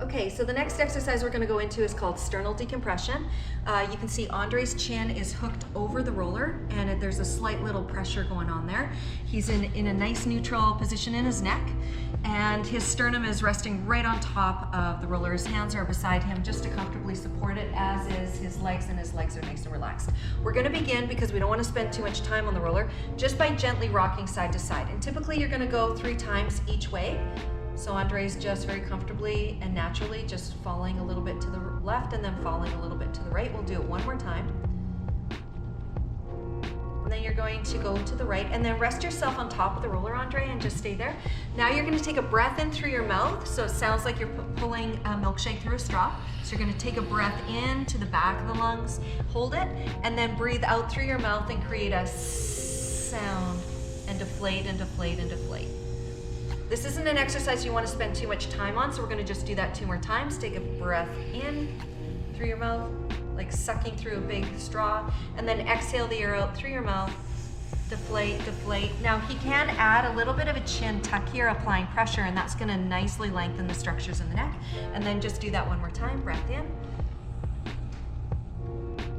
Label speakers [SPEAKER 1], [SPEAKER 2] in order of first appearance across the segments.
[SPEAKER 1] Okay, so the next exercise we're going to go into is called Sternal Decompression. You can see Andre's chin is hooked over the roller, and there's a slight little pressure going on there. He's in a nice neutral position in his neck, and his sternum is resting right on top of the roller. His hands are beside him just to comfortably support it, as is his legs, and his legs are nice and relaxed. We're going to begin, because we don't want to spend too much time on the roller, just by gently rocking side to side. And typically you're going to go 3 times each way. So Andre's just very comfortably and naturally just falling a little bit to the left and then falling a little bit to the right. We'll do it one more time. And then you're going to go to the right and then rest yourself on top of the roller, Andre, and just stay there. Now you're going to take a breath in through your mouth, so it sounds like you're pulling a milkshake through a straw. So you're going to take a breath in to the back of the lungs, hold it, and then breathe out through your mouth and create a sound, and deflate and deflate and deflate. This isn't an exercise you want to spend too much time on, so we're going to just do that 2 more times. Take a breath in through your mouth, like sucking through a big straw, and then exhale the air out through your mouth. Deflate, deflate. Now he can add a little bit of a chin tuck here, applying pressure, and that's going to nicely lengthen the structures in the neck. And then just do that 1 more time. Breath in.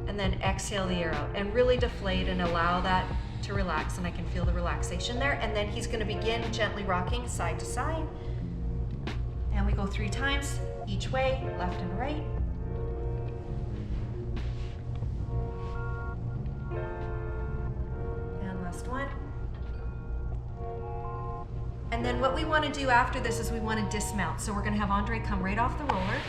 [SPEAKER 1] And then exhale the air out, and really deflate and allow that to relax, and I can feel the relaxation there. And then he's going to begin gently rocking side to side, and we go 3 times each way, left and right. And last one. And then what we want to do after this is we want to dismount. So we're going to have Andre come right off the roller,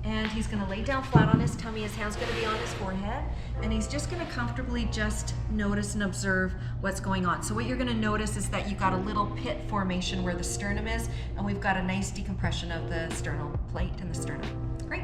[SPEAKER 1] and he's going to lay down flat on his tummy. His hand's going to be on his forehead, and he's just going to comfortably just notice and observe what's going on. So what you're going to notice is that you've got a little pit formation where the sternum is, and we've got a nice decompression of the sternal plate and the sternum. Great.